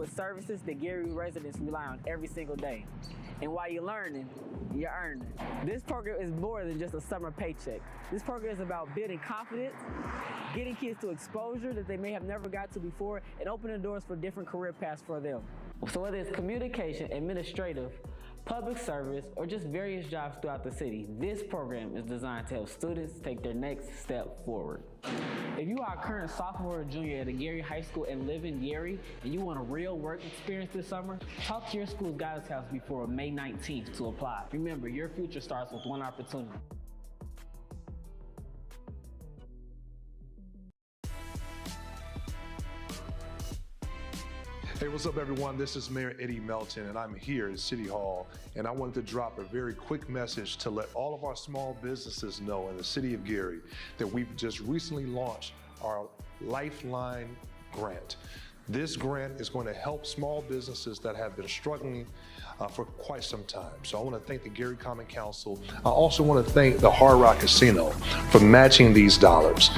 with services that Gary residents rely on every single day. And while you're learning, you're earning. This program is more than just a summer paycheck. This program is about building confidence, getting kids to exposure that they may have never got to before, and opening doors for different career paths for them. So whether it's communication, administrative, public service, or just various jobs throughout the city, this program is designed to help students take their next step forward. If you are a current sophomore or junior at a Gary High School and live in Gary, and you want a real work experience this summer, talk to your school's guidance counselor before May 19th to apply. Remember, your future starts with one opportunity. Hey, what's up, everyone? This is Mayor Eddie Melton, and I'm here at City Hall, and I wanted to drop a very quick message to let all of our small businesses know in the city of Gary that we've just recently launched our Lifeline grant. This grant is going to help small businesses that have been struggling for quite some time. So I want to thank the Gary Common Council. I also want to thank the Hard Rock Casino for matching these dollars.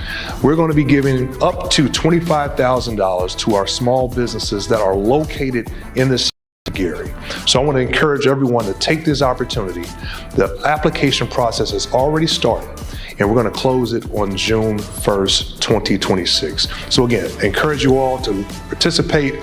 We're going to be giving up to $25,000 to our small businesses that are located in the city of Gary. So I want to encourage everyone to take this opportunity. The application process has already started, and we're going to close it on June 1st, 2026. So again, encourage you all to participate,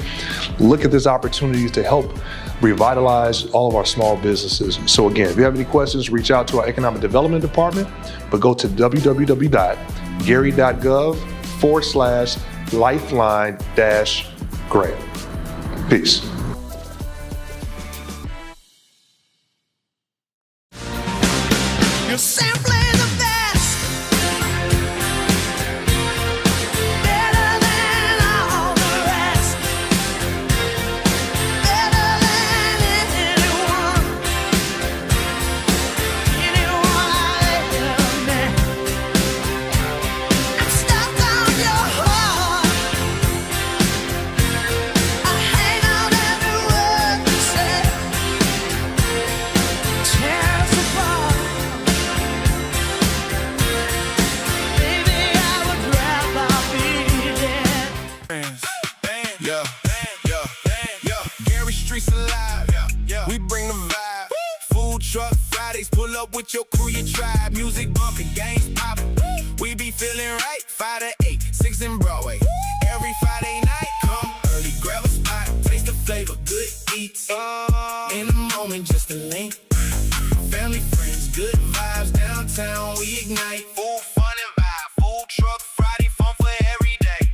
look at these opportunities to help revitalize all of our small businesses. So again, if you have any questions, reach out to our Economic Development Department, but go to www.gary.gov/lifeline-grant. Peace. You're simply the best, better than all the rest, better than anyone I've ever met. I'm stuck on your heart, I hang on every word you say, tear us apart. Gary Streets alive. We bring the vibe. Food truck Fridays, pull up with your crew, your tribe. Music bumping, games popping. We be feeling right. 5 to 8, 6 in Broadway. Every Friday night, come early, grab a spot, taste the flavor, good eats. In a moment, just a link. Family, friends, good vibes. Downtown, we ignite. Full fun and vibe. Food truck Friday, fun for every day.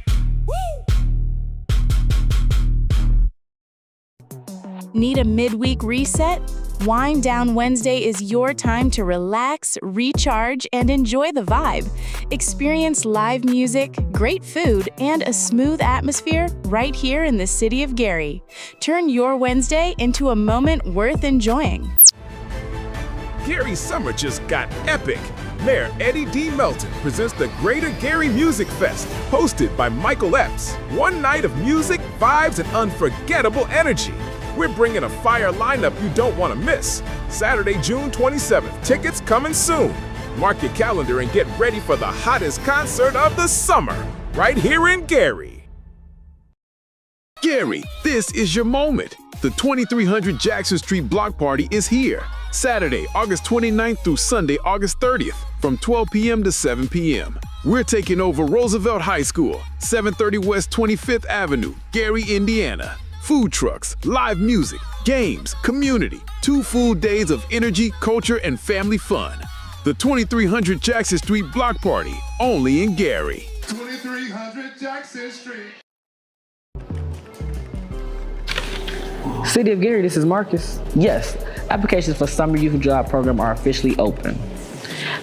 Need a midweek reset? Wind Down Wednesday is your time to relax, recharge, and enjoy the vibe. Experience live music, great food, and a smooth atmosphere right here in the city of Gary. Turn your Wednesday into a moment worth enjoying. Gary's summer just got epic. Mayor Eddie D. Melton presents the Greater Gary Music Fest, hosted by Michael Epps. One night of music, vibes, and unforgettable energy. We're bringing a fire lineup you don't want to miss. Saturday, June 27th. Tickets coming soon. Mark your calendar and get ready for the hottest concert of the summer, right here in Gary. Gary, this is your moment. The 2300 Jackson Street Block Party is here. Saturday, August 29th through Sunday, August 30th, from 12 p.m. to 7 p.m. We're taking over Roosevelt High School, 730 West 25th Avenue, Gary, Indiana. Food trucks, live music, games, community, 2 full days of energy, culture, and family fun. The 2300 Jackson Street Block Party, only in Gary. 2300 Jackson Street. City of Gary, this is Marcus. Yes, applications for Summer Youth Job Program are officially open.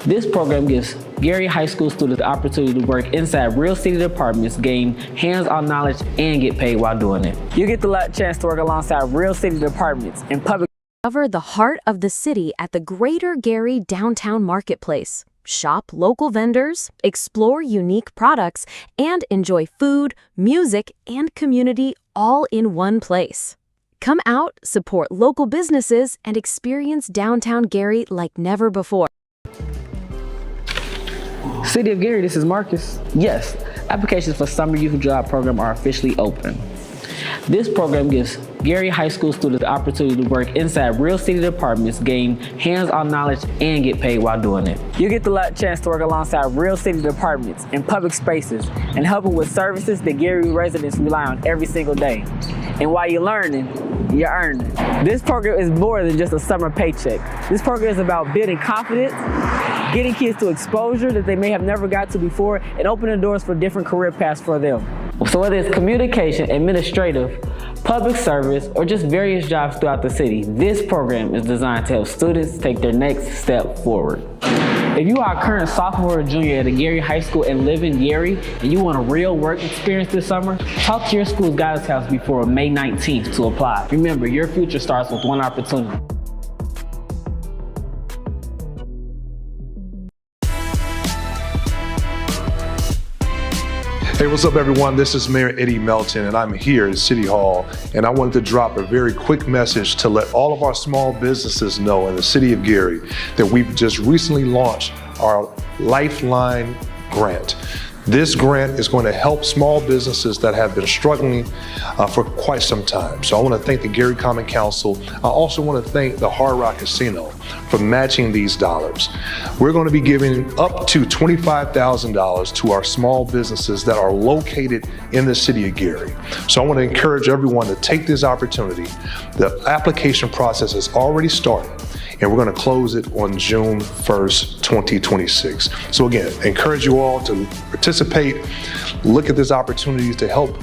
This program gives Gary High School students the opportunity to work inside real city departments, gain hands-on knowledge, and get paid while doing it. You get the chance to work alongside real city departments in public. Cover the heart of the city at the Greater Gary Downtown Marketplace. Shop local vendors, explore unique products, and enjoy food, music, and community all in one place. Come out, support local businesses, and experience downtown Gary like never before. City of Gary, this is Marcus. Yes, applications for Summer Youth Job Program are officially open. This program gives Gary High School students the opportunity to work inside real city departments, gain hands-on knowledge, and get paid while doing it. You get the chance to work alongside real city departments in public spaces and helping with services that Gary residents rely on every single day. And while you're learning, you're earning. This program is more than just a summer paycheck. This program is about building confidence, getting kids to exposure that they may have never got to before, and opening doors for different career paths for them. So whether it's communication, administrative, public service, or just various jobs throughout the city, this program is designed to help students take their next step forward. If you are a current sophomore or junior at a Gary High School and live in Gary, and you want a real work experience this summer, talk to your school's guidance counselor before May 19th to apply. Remember, your future starts with one opportunity. Hey, what's up, everyone? This is Mayor Eddie Melton, and I'm here at City Hall, and I wanted to drop a very quick message to let all of our small businesses know in the city of Gary that we've just recently launched our Lifeline grant. This grant is going to help small businesses that have been struggling for quite some time. So I want to thank the Gary Common Council. I also want to thank the Hard Rock Casino for matching these dollars. We're going to be giving up to $25,000 to our small businesses that are located in the city of Gary. So I want to encourage everyone to take this opportunity. The application process has already started, and we're going to close it on June 1st, 2026. So again, encourage you all to participate, look at this opportunity to help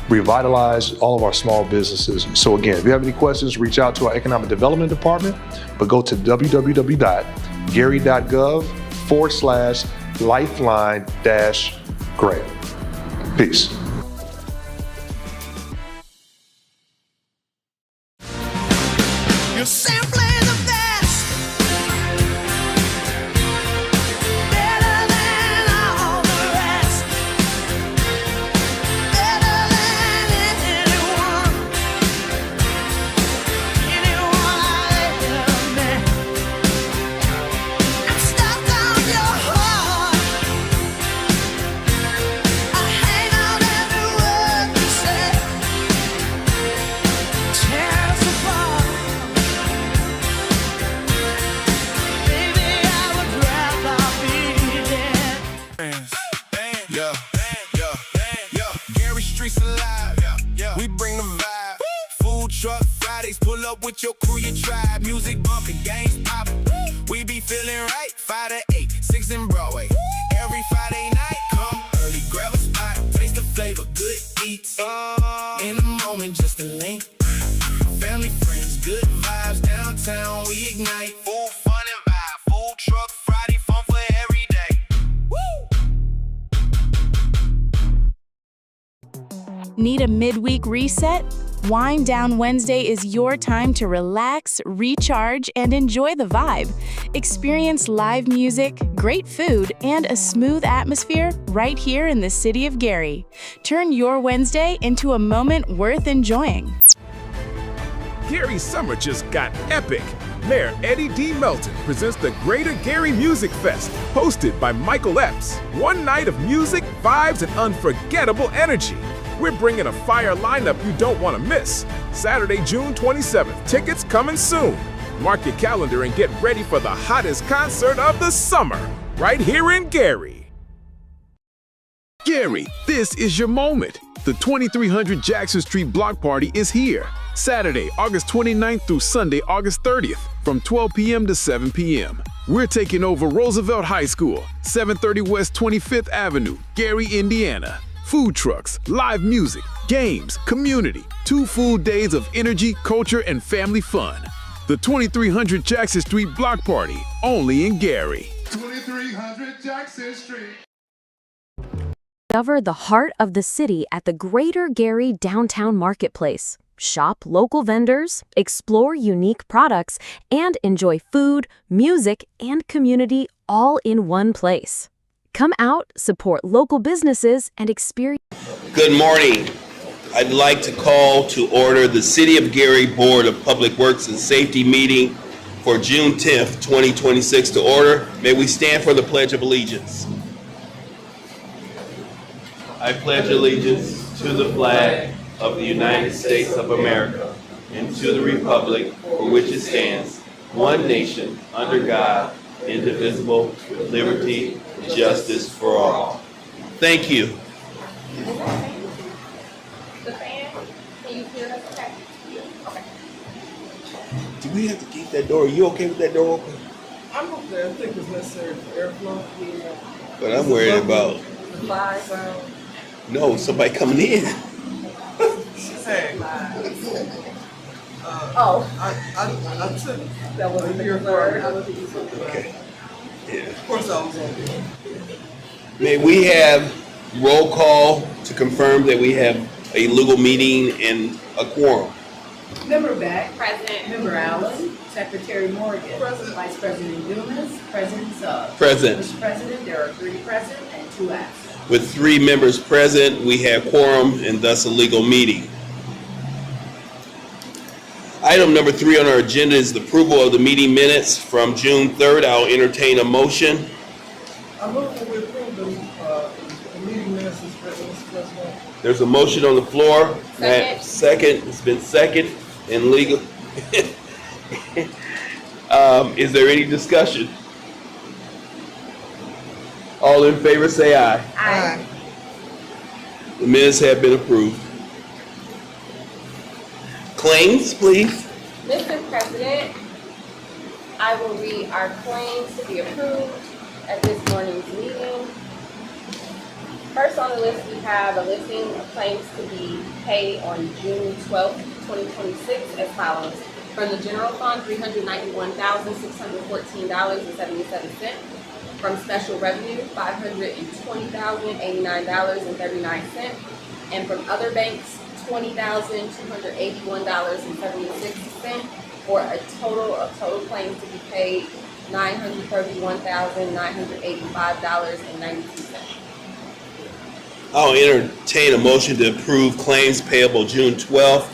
revitalize all of our small businesses. So again, if you have any questions, reach out to our Economic Development Department, but go to www.gary.gov/lifeline-grant. Peace. You're simply the best, better than all the rest, better than anyone I've ever met. I'm stuck on your heart. I hang on every word you say. Tear us apart. Gary Streets alive. We bring the vibe. Food truck Fridays, pull up with your crew, your tribe. Music bumping, games popping. We be feeling right. 5 to 8, 6 in Broadway. Every Friday night, come early, grab a spot, taste the flavor, good eats. In the moment, just a link. Family, friends, good vibes. Downtown, we ignite. Full fun and vibe. Food truck Friday, fun for every day. Need a midweek reset? Wind Down Wednesday is your time to relax, recharge, and enjoy the vibe. Experience live music, great food, and a smooth atmosphere right here in the city of Gary. Turn your Wednesday into a moment worth enjoying. Gary's summer just got epic. Mayor Eddie D. Melton presents the Greater Gary Music Fest, hosted by Michael Epps. One night of music, vibes, and unforgettable energy. We're bringing a fire lineup you don't want to miss. Saturday, June 27th. Tickets coming soon. Mark your calendar and get ready for the hottest concert of the summer, right here in Gary. Gary, this is your moment. The 2300 Jackson Street Block Party is here. Saturday, August 29th through Sunday, August 30th, from 12 p.m. to 7 p.m. We're taking over Roosevelt High School, 730 West 25th Avenue, Gary, Indiana. Food trucks, live music, games, community, 2 full days of energy, culture, and family fun. The 2300 Jackson Street Block Party, only in Gary. 2300 Jackson Street. Discover the heart of the city at the Greater Gary Downtown Marketplace. Shop local vendors, explore unique products, and enjoy food, music, and community all in one place. Come out, support local businesses, and experience. Good morning. I'd like to call to order the City of Gary Board of Public Works and Safety meeting for June 10th, 2026 to order. May we stand for the Pledge of Allegiance. I pledge allegiance to the flag of the United States of America and to the republic for which it stands, one nation, under God, indivisible, with liberty and justice for all. Thank you. The fan, can you hear us? Okay. Okay. Do we have to keep that door? Are you okay with that door open? I'm okay. I think it's necessary for airflow. But I'm worried about, The fire sound. no, somebody coming in. Hey. I took that was a year guard. Okay. Yeah. Of course I was on there. May we have roll call to confirm that we have a legal meeting and a quorum? Member Beck. President. Member Allen. Secretary Morgan. Present. Vice President Dumas. President Suggs. Present. Mr. President, there are 3 present and 2 absent. With 3 members present, we have quorum and thus a legal meeting. Item number 3 on our agenda is the approval of the meeting minutes from June 3rd. I'll entertain a motion. I move that we approve the meeting minutes as written, Mr. President. There's a motion on the floor. Second. Second, it's been second and legal. Is there any discussion? All in favor say aye. Aye. The minutes have been approved. Claims, please. Mr. President, I will read our claims to be approved at this morning's meeting. First on the list, we have a listing of claims to be paid on June 12th, 2026 as follows. From the general fund, $391,614.77. From special revenue, $520,089.39. And from other banks, $20,281.76, for a total of total claims to be paid $931,985.92. I'll entertain a motion to approve claims payable June 12th.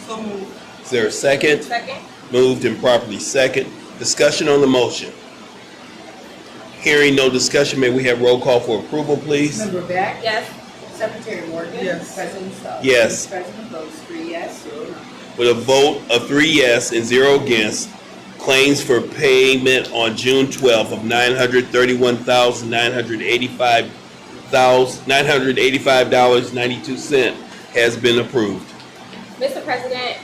So moved. Is there a second? Second. Moved and properly second. Discussion on the motion. Hearing no discussion, may we have roll call for approval, please? Member Beck. Yes. Secretary Morgan. Yes. President Suggs. Yes. Mr. President votes 3 yes, 0 no. With a vote of 3 yes and 0 against, claims for payment on June 12th of $931,985.92 has been approved. Mr. President,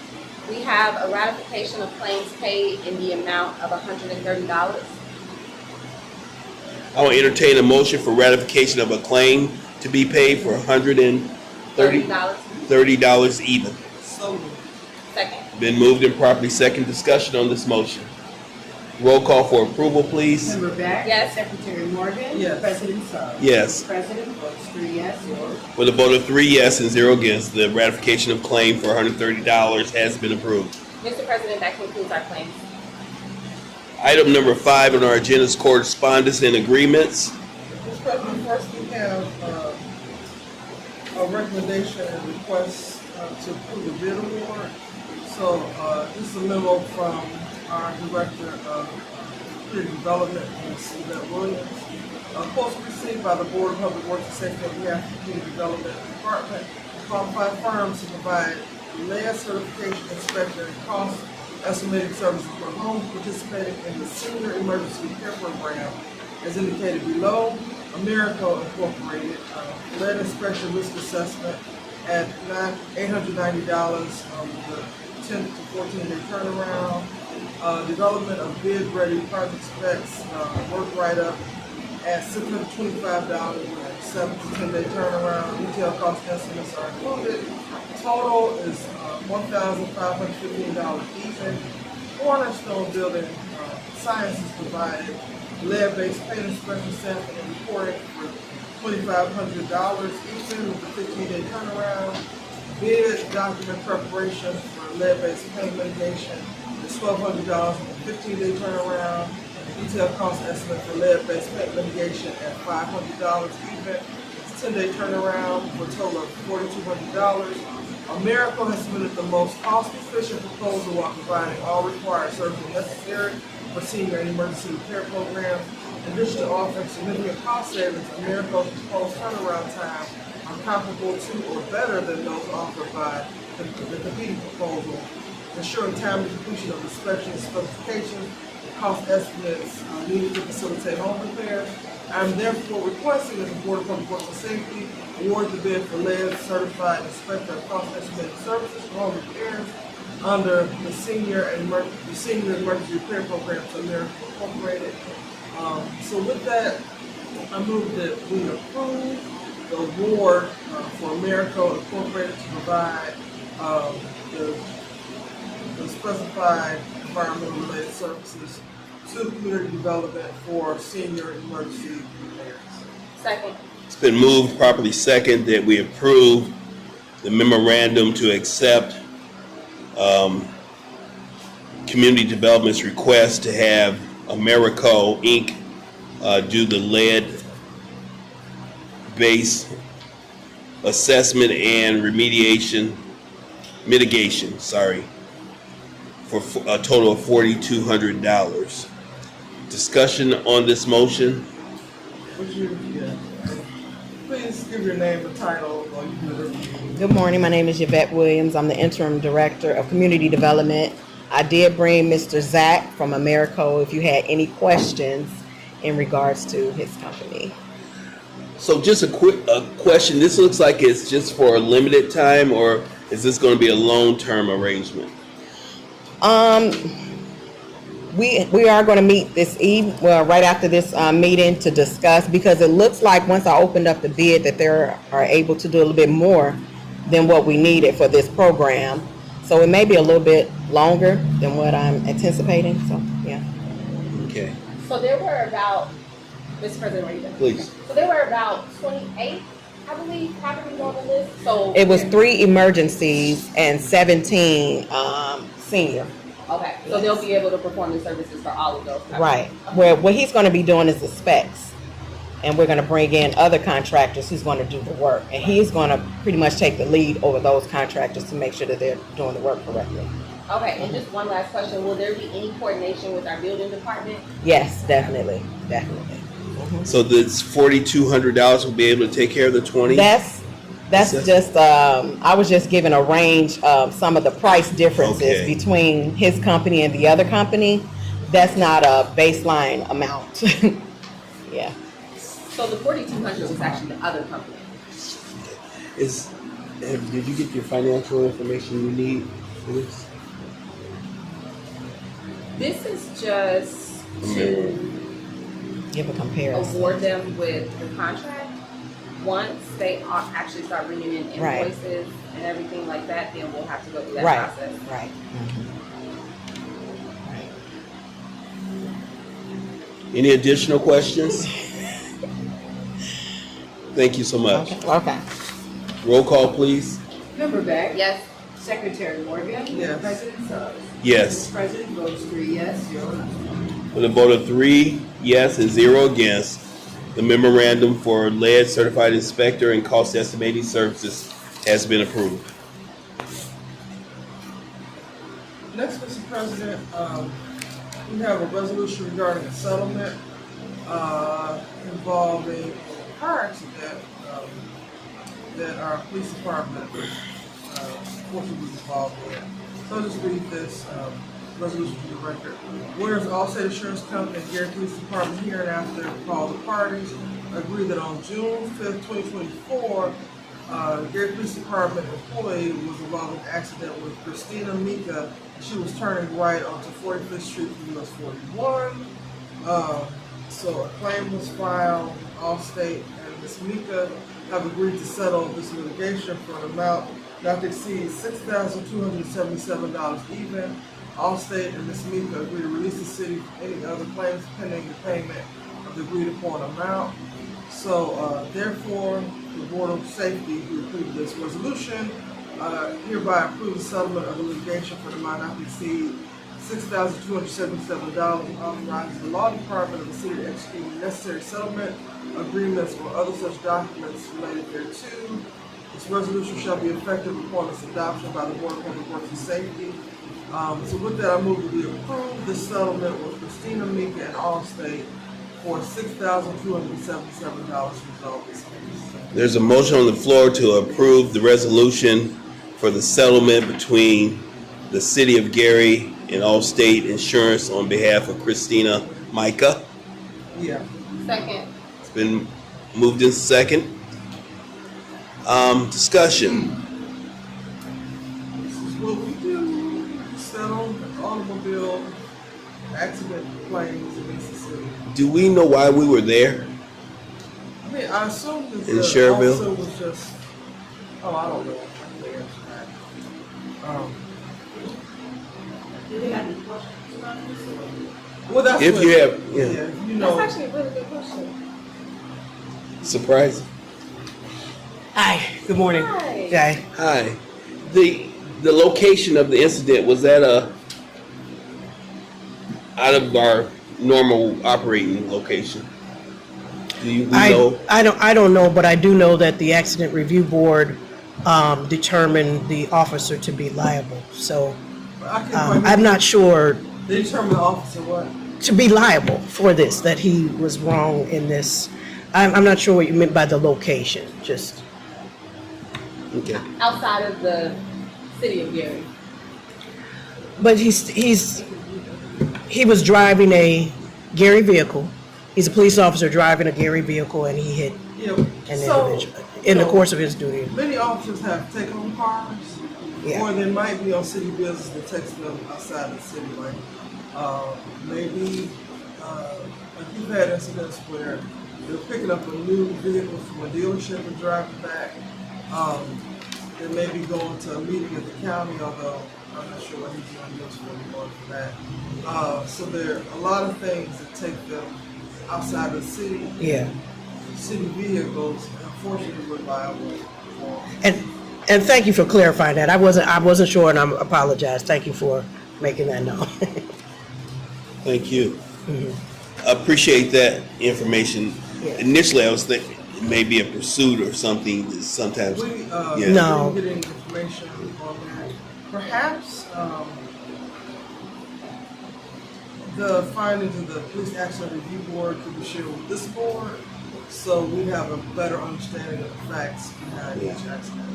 we have a ratification of claims paid in the amount of $130. I will entertain a motion for ratification of a claim to be paid for $130 $30. even. So moved. Second. Been moved and properly second. Discussion on this motion. Roll call for approval, please. Member Beck. Yes. Secretary Morgan. Yes. President Suggs. Yes. Mr. President votes 3 yes, 0 no. With a vote of 3 yes and 0 against, the ratification of claim for $130 has been approved. Mr. President, that concludes our claims. Item number 5 on our agenda is correspondence and agreements. Mr. President, first we have a recommendation and request to approve the bid award. So this is a memo from our Director of Community Development, Ms. Yvette Williams. Quotes received by the Board of Public Works and Safety on behalf of the Community Development Department. Qualified firms to provide layer certification, inspection, and cost estimated services for homes participating in the Senior Emergency Care Program as indicated below. Americo Incorporated, lead inspection risk assessment at $890 with a 10 to 14-day turnaround. Development of bid-ready project specs, work write-up at $625 with a 7 to 10-day turnaround. Retail cost estimates are included. Total is $1,515 even. Cornerstone Building Sciences provided lead-based paint inspection sampling and reporting for $2,500 even with a 15-day turnaround. Bid document preparation for lead-based paint mitigation is $1,200 with a 15-day turnaround. Detailed cost estimate for lead-based paint mitigation at $500 even. It's a 10-day turnaround for a total of $4,200. Americo has submitted the most cost-efficient proposal while providing all required services necessary for senior and emergency repair programs. In addition to offering significant cost savings, Americo's proposed turnaround time are comparable to or better than those offered by the competing proposal, ensuring timely completion of inspection specifications, cost estimates needed to facilitate home repairs. I'm therefore requesting that the Board of Public Works and Safety award the bid for lead certified inspector of cost estimated services for home repairs under the Senior Emergency Repair Program to America Incorporated. So with that, I move that we approve the award for Americo Incorporated to provide the specified environmental related services to community development for senior emergency repairs. Second. It's been moved, properly second, that we approve the memorandum to accept community development's request to have Americo Inc. Do the lead-based assessment and mitigation, for a total of $4,200. Discussion on this motion. Please give your name and title while you do this. Good morning, my name is Yvette Williams. I'm the Interim Director of Community Development. I did bring Mr. Zach from Americo if you had any questions in regards to his company. So just a quick question. This looks like it's just for a limited time, or is this going to be a long-term arrangement? We are going to meet this right after this meeting to discuss, because it looks like once I opened up the bid that they are able to do a little bit more than what we needed for this program. So it may be a little bit longer than what I'm anticipating. So yeah. Okay. So there were about, Mr. President, right there. Please. So there were about 28, I believe, properties on the list. So It was 3 emergencies and 17 senior. Okay, so they'll be able to perform the services for all of those properties. Right. Where what he's going to be doing is the specs, and we're going to bring in other contractors who's going to do the work, and he's going to pretty much take the lead over those contractors to make sure that they're doing the work correctly. Okay, and just one last question: will there be any coordination with our building department? Yes, definitely. So this $4,200 will be able to take care of the 20? That's just I was just given a range of some of the price differences between his company and the other company. That's not a baseline amount. Yeah. So the 4,200 was actually the other company. Did you get your financial information you need for this? This is just to give a comparison. Award them with the contract. Once they actually start bringing in invoices and everything like that, then we'll have to go through that process. Right. Any additional questions? Thank you so much. Okay. Roll call, please. Member Beck? Yes. Secretary Morgan? Yes. President Suggs? Yes. President votes 3 yes, 0 no. With a vote of 3 yes and 0 against, the memorandum for lead certified inspector and cost estimating services has been approved. Next, Mr. President, we have a resolution regarding a settlement involving a car accident that our police department fortunately was involved in. So I'll just read this resolution to the record. Whereas Allstate Insurance Company and Gary Police Department hereinafter call the parties agree that on June 5th, 2024, Gary Police Department employee was involved in an accident with Christina Mika. She was turning right onto 45th Street from US 41. So a claim was filed. Allstate and Ms. Mika have agreed to settle this litigation for an amount not to exceed $6,277 even. Allstate and Ms. Mika agree to release the city from any other claims pending the payment of the agreed upon amount. So therefore, the Board of Safety, who approved this resolution, hereby approves the settlement of the litigation for the amount not to exceed $6,277, and authorizes the law department of the city to execute necessary settlement agreements or other such documents related thereto. This resolution shall be effective upon its adoption by the Board of Public Works and Safety. So with that, I move that we approve this settlement with Christina Mika and Allstate for $6,277 to resolve this case. There's a motion on the floor to approve the resolution for the settlement between the City of Gary and Allstate Insurance on behalf of Christina Micah. Yeah. Second. It's been moved in second. Discussion. This is what we do. We settle automobile accident claims against the city. Do we know why we were there? I mean, I assume that In the Cherville? officer was just, oh, I don't know. I can't answer that. Do they have any questions about this? Well, that's If what- you have, yeah, yeah, if you know. That's actually a really good question. surprise. Hi, good morning, Hi. Jay. Hi. The location of the incident, was that out of our normal operating location? Do you know? I don't know, but I do know that the Accident Review Board determined the officer to be liable. So I'm not sure They determined the officer what? to be liable for this, that he was wrong in this. I'm not sure what you meant by the location, just. Okay. Outside of the city of Gary. But he was driving a Gary vehicle. He's a police officer driving a Gary vehicle, and he hit Yeah. an So, individual in the course of his duty. many officers have take-home cars, Yeah. or they might be on city business that takes them outside the city. Like maybe like you've had incidents where they're picking up a new vehicle from a dealership and driving back. They may be going to a meeting at the county, although I'm not sure what he's doing this for anymore for that. So there are a lot of things that take them outside the city. Yeah. City vehicles, unfortunately, we're liable for. And thank you for clarifying that. I wasn't sure, and I apologize. Thank you for making that known. Thank you. I appreciate that information. Yeah. Initially, I was thinking it may be a pursuit or something that sometimes. We yeah. No. we're getting information on that. Perhaps the findings of the Police Accident Review Board could be shared with this board, so we have a better understanding of the facts behind each accident.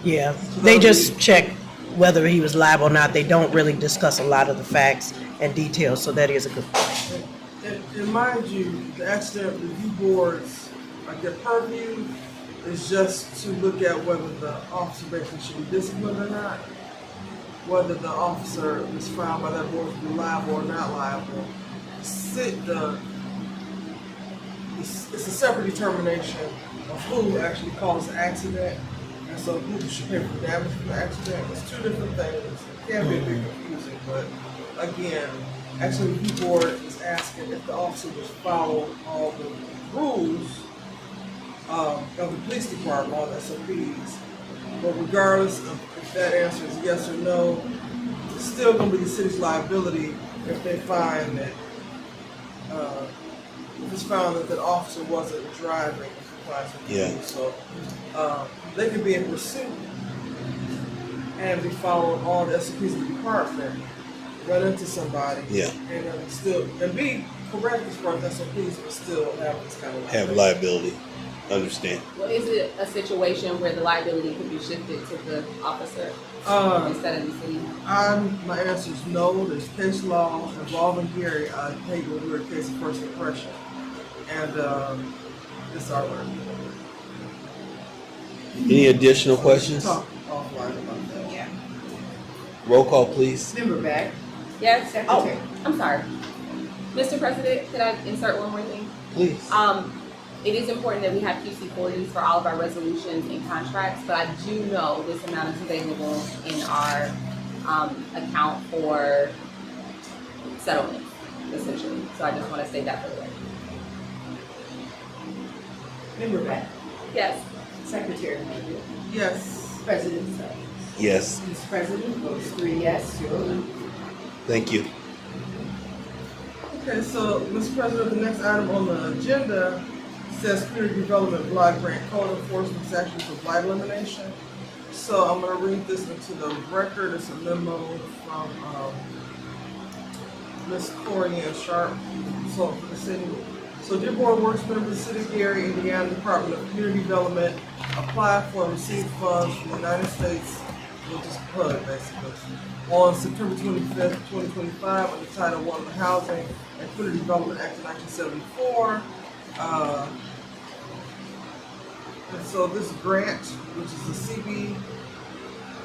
Yeah, they just check whether he was liable or not. They don't really discuss a lot of the facts and details, so that is a good point. And mind you, the Accident Review Board's their purview is just to look at whether the officer basically should be disciplined or not, whether the officer is found by that board to be liable or not liable. It's a separate determination of who actually caused the accident, and so who should pay for the damage from the accident. It's two different things. It can be a bit confusing, but again, actually the Review Board is asking if the officer was following all the rules of the police department, all the SOPs. But regardless of if that answer is yes or no, it's still going to be the city's liability if they find that if it's found that the officer wasn't driving in compliance with the Yeah. rules. So they could be in pursuit and be following all the SOPs of the department, run into somebody, Yeah. and be correct as far as SOPs, but still have this kind of Have liability. Understand. Well, is it a situation where the liability could be shifted to the officer instead of the city? My answer is no. There's case law involving Gary. I hate when we're a case of first impression, and it's our work. Any additional questions? Talk offline about that. Yeah. Roll call, please. Member Beck, Yes. Secretary. Oh, I'm sorry. Mr. President, could I insert one more thing? Please. It is important that we have QC40s for all of our resolutions and contracts, but I do know this amount is available in our account for settlement, essentially. So I just want to say that for the record. Member Beck, Yes. Secretary Mayfield, Yes. President Suggs. Yes. Mr. President, votes 3 yes, 0 no. Thank you. Okay, so Mr. President, the next item on the agenda says Community Development Block Grant Code Enforcement Sections for Blight Elimination. So I'm going to read this into the record. It's a memo from Ms. Corey Ann Sharp, consultant for the city. So dear Board of Works members, the City of Gary, Indiana Department of Community Development applied for and received funds from the United States, which is HUD basically, on September 25th, 2025 under Title I of the Housing and Community Development Act of 1974. And so this grant, which is the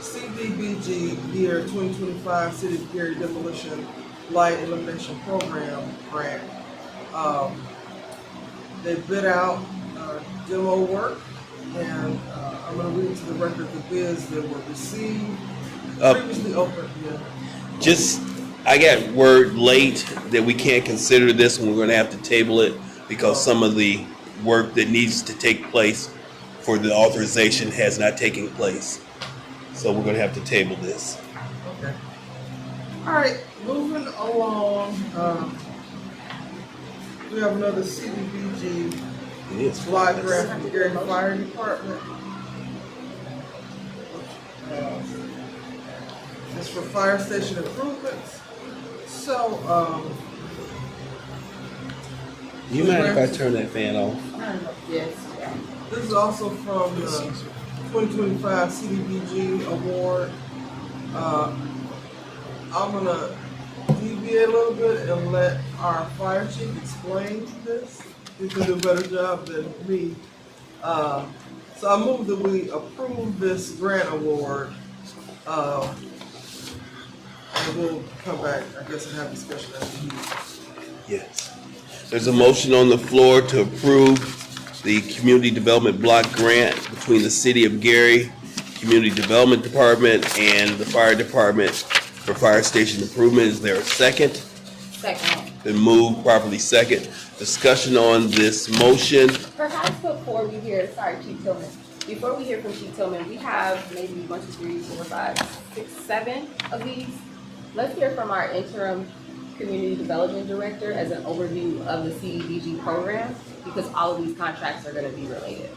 CDBG year 2025 City of Gary Demolition Blight Elimination Program grant, they bid out demo work, and I'm going to read to the record the bids that were received. Previously open. I got word late that we can't consider this, and we're going to have to table it because some of the work that needs to take place for the authorization has not taken place. So we're going to have to table this. Okay. All right, moving along. We have another CDBG slide grant from the Gary Fire Department. It's for fire station improvements. So, You mind if I turn that fan off? Yes. This is also from the 2025 CDBG award. I'm gonna deviate a little bit and let our fire chief explain this. He's gonna do a better job than me. So I move that we approve this grant award. And we'll come back, I guess, and have discussion as needed. Yes. There's a motion on the floor to approve the Community Development Block Grant between the City of Gary, Community Development Department, and the Fire Department for fire station improvement. Is there a second? Second. Been moved, properly second. Discussion on this motion. Perhaps before we hear, sorry, Chief Tillman. Before we hear from Chief Tillman, we have maybe 1, 2, 3, 4, 5, 6, 7 of these. Let's hear from our interim Community Development Director as an overview of the CDBG program, because all of these contracts are going to be related.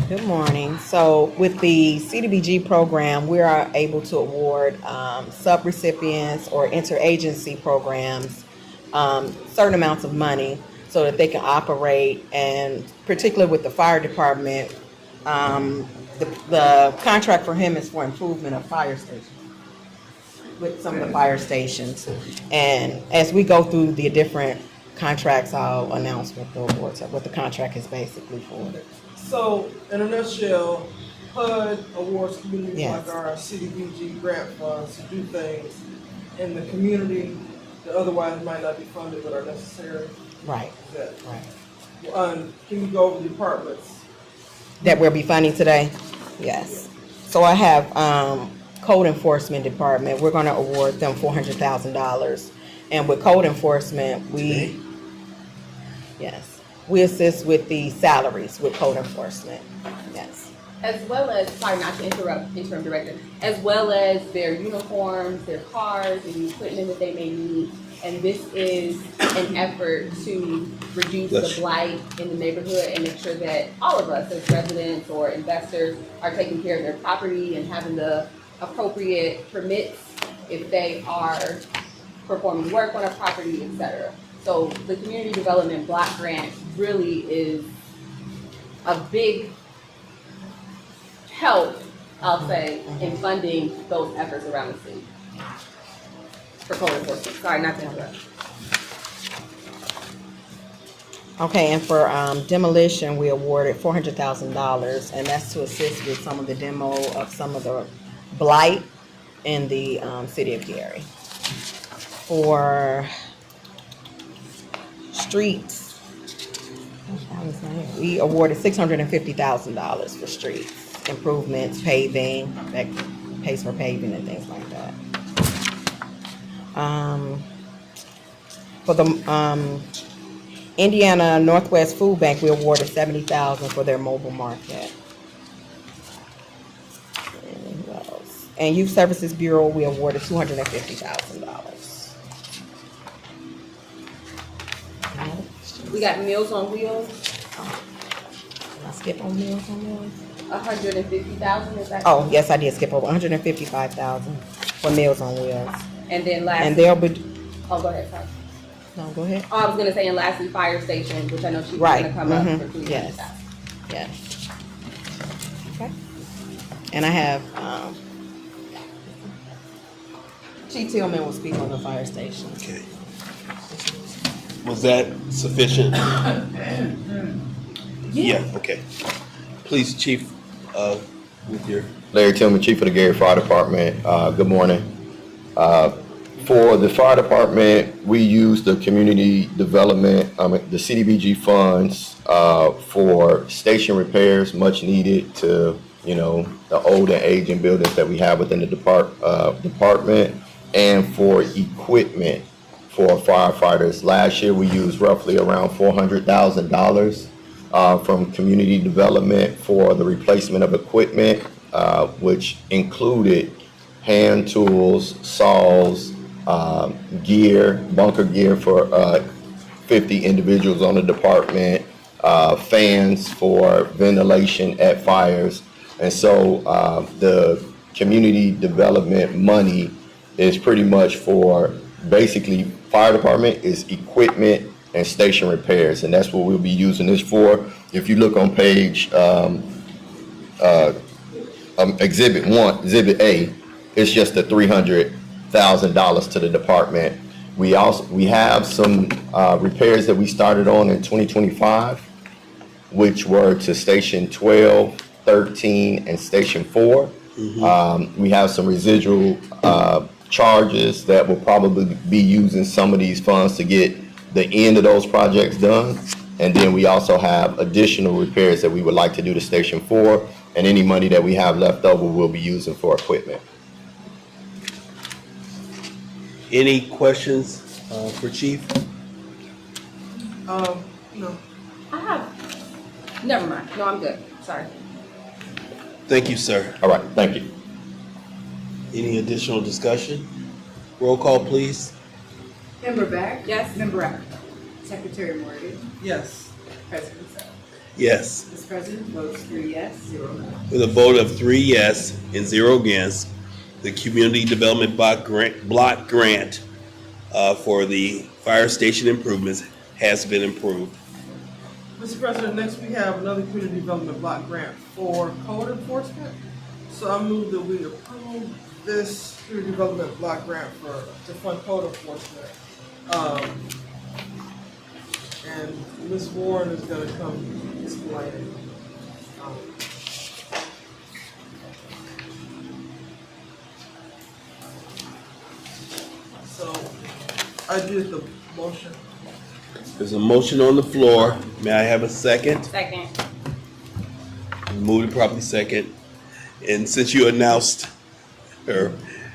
Good morning. So with the CDBG program, we are able to award subrecipients or interagency programs certain amounts of money so that they can operate, and particularly with the fire department, the contract for him is for improvement of fire stations, with some of the fire stations. And as we go through the different contracts, I'll announce what the awards are, what the contract is basically for. So, in a nutshell, HUD awards communities Yes. like our CDBG grant funds to do things in the community that otherwise might not be funded but are necessary. Right. Is that Right. Can you go over the departments? That we'll be funding today? Yes. So I have Code Enforcement Department. We're going to award them $400,000. And with Code Enforcement, we assist with the salaries with Code Enforcement. Yes. As well as, sorry not to interrupt, interim director, as well as their uniforms, their cars, and equipment that they may need. And this is an effort to reduce the blight in the neighborhood and make sure that all of us as residents or investors are taking care of their property and having the appropriate permits if they are performing work on a property, etc. So the Community Development Block Grant really is a big help, I'll say, in funding those efforts around the city. For code enforcement. Sorry, not to interrupt. Okay, and for demolition, we awarded $400,000, and that's to assist with some of the demo of some of the blight in the city of Gary. For streets, we awarded $650,000 for streets improvements, paving, that pays for paving and things like that. For the Indiana Northwest Food Bank, we awarded $70,000 for their mobile market. And who else? And Youth Services Bureau, we awarded $250,000. We got Meals on Wheels. Did I skip on Meals on Wheels? 150,000, is that? Oh, yes, I did skip over $155,000 for Meals on Wheels. And then last. And they'll be, Oh, go ahead, sorry. No, go ahead. Oh, I was gonna say, and lastly, fire station, which I know she's Right. gonna come up for Mhm. 300,000. Yes. Yes. Okay. And I have, Chief Tillman will speak on the fire station. Okay. Was that sufficient? Yeah, okay. Please, Chief, with your. Larry Tillman, Chief of the Gary Fire Department. Good morning. For the fire department, we use the community development, the CDBG funds for station repairs, much needed to, the old and aging buildings that we have within the department, and for equipment for firefighters. Last year, we used roughly around $400,000 from community development for the replacement of equipment, which included hand tools, saws, gear, bunker gear for 50 individuals on the department, fans for ventilation at fires. And so the community development money is pretty much for basically fire department is equipment and station repairs, and that's what we'll be using this for. If you look on page Exhibit 1, Exhibit A, it's just the $300,000 to the department. We have some repairs that we started on in 2025, which were to Station 12, 13, and Station 4. We have some residual charges that will probably be using some of these funds to get the end of those projects done. And then we also have additional repairs that we would like to do to Station 4, and any money that we have left over we'll be using for equipment. Any questions for Chief? No. I have, never mind. No, I'm good. Sorry. Thank you, sir. All right, thank you. Any additional discussion? Roll call, please. Member Beck? Yes. Member Acker? Secretary Morgan? Yes. President Sell? Yes. Mr. President, votes 3 yes, 0 no. With a vote of 3 yes and 0 against, the Community Development Block Grant for the fire station improvements has been approved. Mr. President, next we have another community development block grant for code enforcement. So I move that we approve this community development block grant to fund code enforcement. And Ms. Warren is gonna come explain it. So I did the motion. There's a motion on the floor. May I have a second? Second. Moved and properly second. And since you announced her,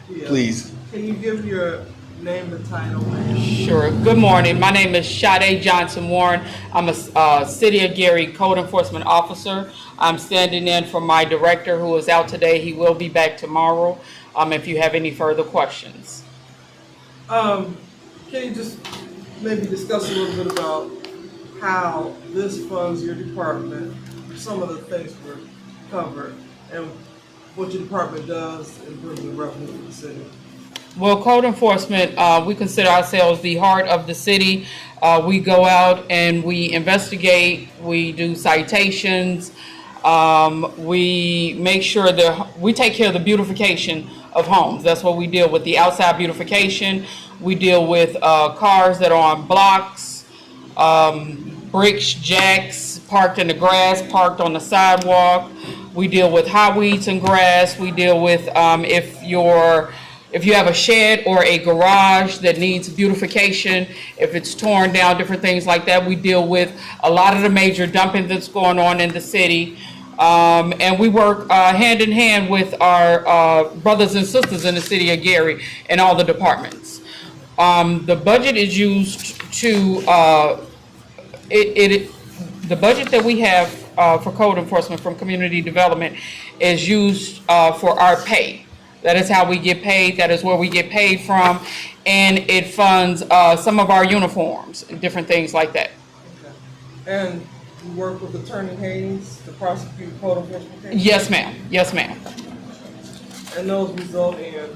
Yeah. please. Can you give your name and title? Sure. Good morning. My name is Sade Johnson Warren. I'm a City of Gary Code Enforcement Officer. I'm standing in for my director who is out today. He will be back tomorrow. If you have any further questions. Can you just maybe discuss a little bit about how this funds your department, some of the things were covered, and what your department does in bringing revenue to the city? Well, code enforcement, we consider ourselves the heart of the city. We go out and we investigate, we do citations, we make sure that we take care of the beautification of homes. That's what we deal with, the outside beautification. We deal with cars that are on blocks, bricks, jacks, parked in the grass, parked on the sidewalk. We deal with high weeds and grass. We deal with if you have a shed or a garage that needs beautification, if it's torn down, different things like that. We deal with a lot of the major dumping that's going on in the city. And we work hand in hand with our brothers and sisters in the city of Gary and all the departments. The budget is used to, the budget that we have for code enforcement from community development is used for our pay. That is how we get paid. That is where we get paid from. And it funds some of our uniforms and different things like that. Okay. And you work with Attorney Hayes to prosecute code enforcement cases? Yes, ma'am. Yes, ma'am. And those result in?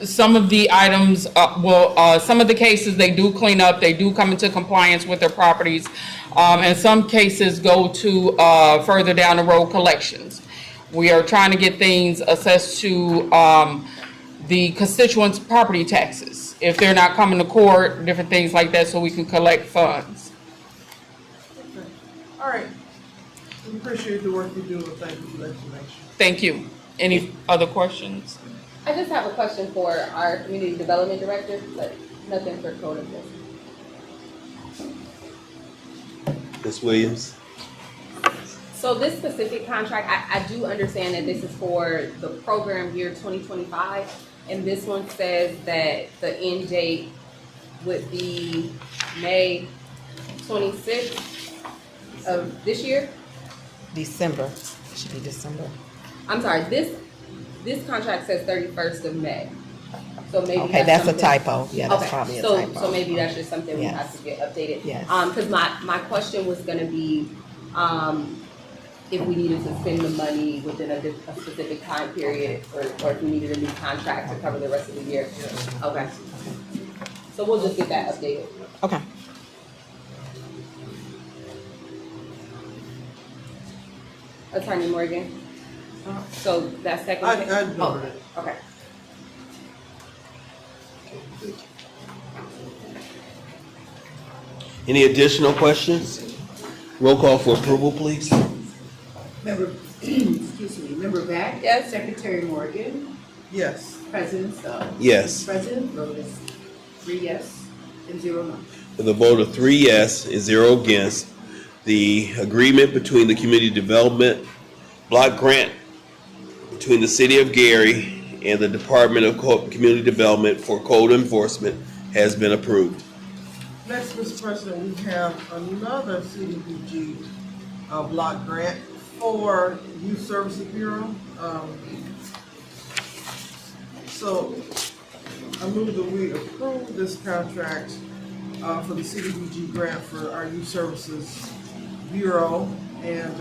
some of the items, some of the cases, they do clean up, they do come into compliance with their properties. And some cases go to further down the road collections. We are trying to get things assessed to the constituents' property taxes. If they're not coming to court, different things like that, so we can collect funds. Okay. All right. We appreciate the work you do, and thank you for the explanation. Thank you. Any other questions? I just have a question for our community development director, but nothing for code enforcement. Ms. Williams? So this specific contract, I do understand that this is for the program year 2025, and this one says that the end date would be May 26th of this year? December. It should be December. I'm sorry, this contract says 31st of May. So maybe Okay, that's a something- typo. Yeah, that's Okay, probably a so- typo. So maybe that's just something we Yes. have to get updated. Yes. Because my question was gonna be, if we needed to spend the money within a specific time period, or if we needed a new contract to cover the rest of the year. Okay. So we'll just get that updated. Okay. Attorney Morgan? So that second? I noted Oh, it. okay. Any additional questions? Roll call for approval, please. Member, excuse me, Member Back? Yes. Secretary Morgan? Yes. President Suggs? Yes. President vote is 3 yes and 0 no. With a vote of 3 yes and 0 against, the agreement between the Community Development Block Grant between the City of Gary and the Department of Community Development for Code Enforcement has been approved. Next, Mr. President, we have another CDBG block grant for Youth Services Bureau. So I move that we approve this contract for the CDBG grant for our Youth Services Bureau, and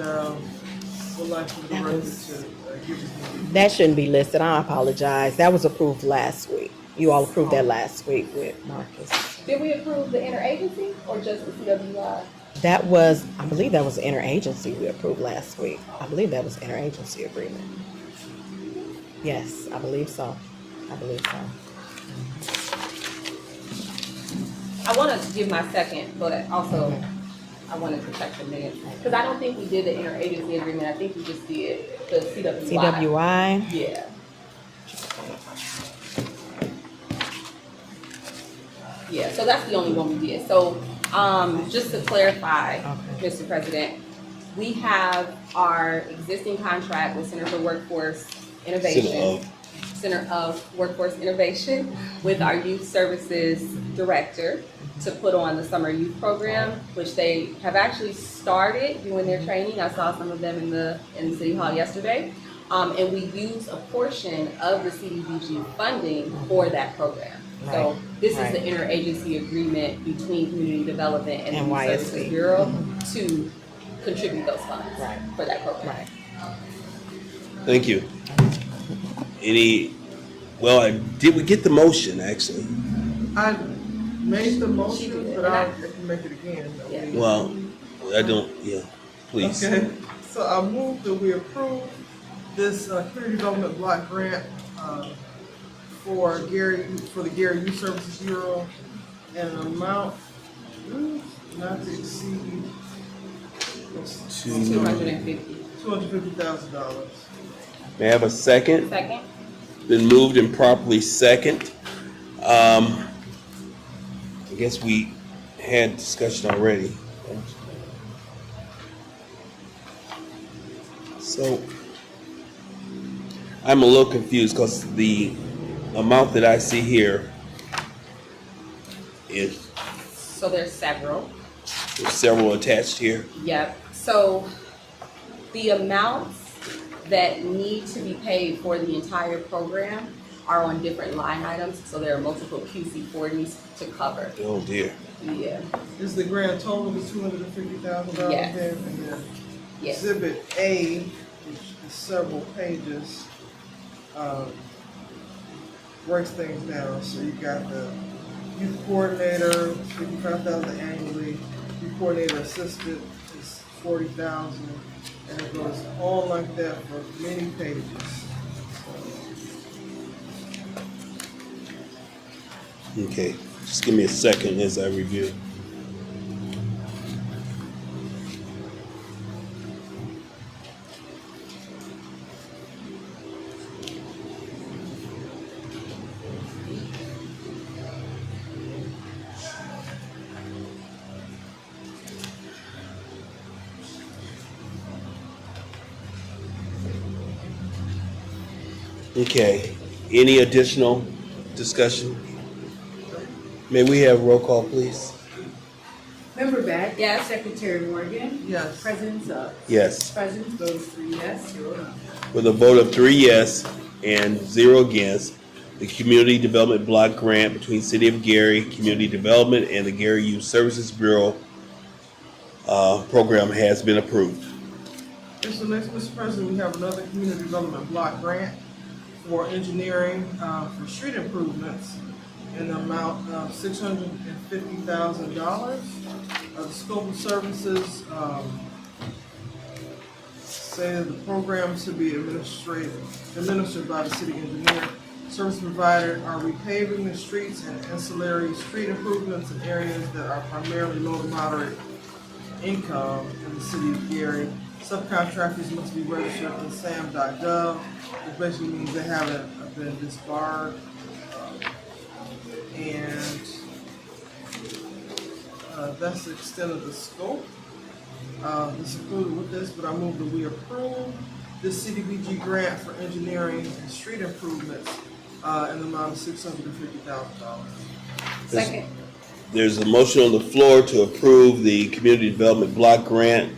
would like for the director to give us. That shouldn't be listed. I apologize. That was approved last week. You all approved that last week with Marcus. Did we approve the interagency or just the CWI? That was, I believe that was the interagency we approved last week. I believe that was interagency agreement. Yes, I believe so. I believe so. I want to give my second, but also I wanted to check the minutes. Because I don't think we did the interagency agreement. I think we just did the CWI. CWI? Yeah. Yeah, so that's the only one we did. So just to clarify, Mr. President, we have our existing contract with Center for Workforce Innovation. Center of Workforce Innovation with our Youth Services Director to put on the Summer Youth Program, which they have actually started doing their training. I saw some of them in City Hall yesterday. And we use a portion of the CDBG funding for that program. So this is the interagency agreement between Community Development and the Youth Services Bureau to contribute those funds for that program. Thank you. We get the motion, actually? I made the motion, but I can make it again. Well, I don't, please. Okay, so I move that we approve this community development block grant for the Gary Youth Services Bureau and an amount not to exceed $250,000. May I have a second? Second. Been moved and properly second. I guess we had discussion already. So I'm a little confused because the amount that I see here is. So there's several. There's several attached here. Yep. So the amounts that need to be paid for the entire program are on different line items. So there are multiple QC40s to cover. Oh dear. Yeah. Is the grand total of $250,000? Yes. Then? And then Yes. Exhibit A, which is several pages, breaks things down. So you got the youth coordinator, $55,000 annually. Youth coordinator assistant is $40,000, and it goes on like that for many pages. Okay, just give me a second as I review. Okay, any additional discussion? May we have roll call, please? Member Beck? Yes. Secretary Morgan? Yes. President Suggs? Yes. President votes 3 yes, 0 no. With a vote of 3 yes and 0 against, the Community Development Block Grant between City of Gary Community Development and the Gary Youth Services Bureau program has been approved. So next, Mr. President, we have another Community Development Block Grant for engineering for street improvements in the amount of $650,000. The scope of services say that the program to be administered by the city engineer. Service provided are repaving the streets and ancillary street improvements in areas that are primarily low to moderate income in the city of Gary. Subcontractors must be registered in sam.gov, which basically means they haven't been disbarred. And that's the extent of the scope. This included with this, but I move that we approve this CDBG grant for engineering and street improvements in the amount of $650,000. Second. There's a motion on the floor to approve the Community Development Block Grant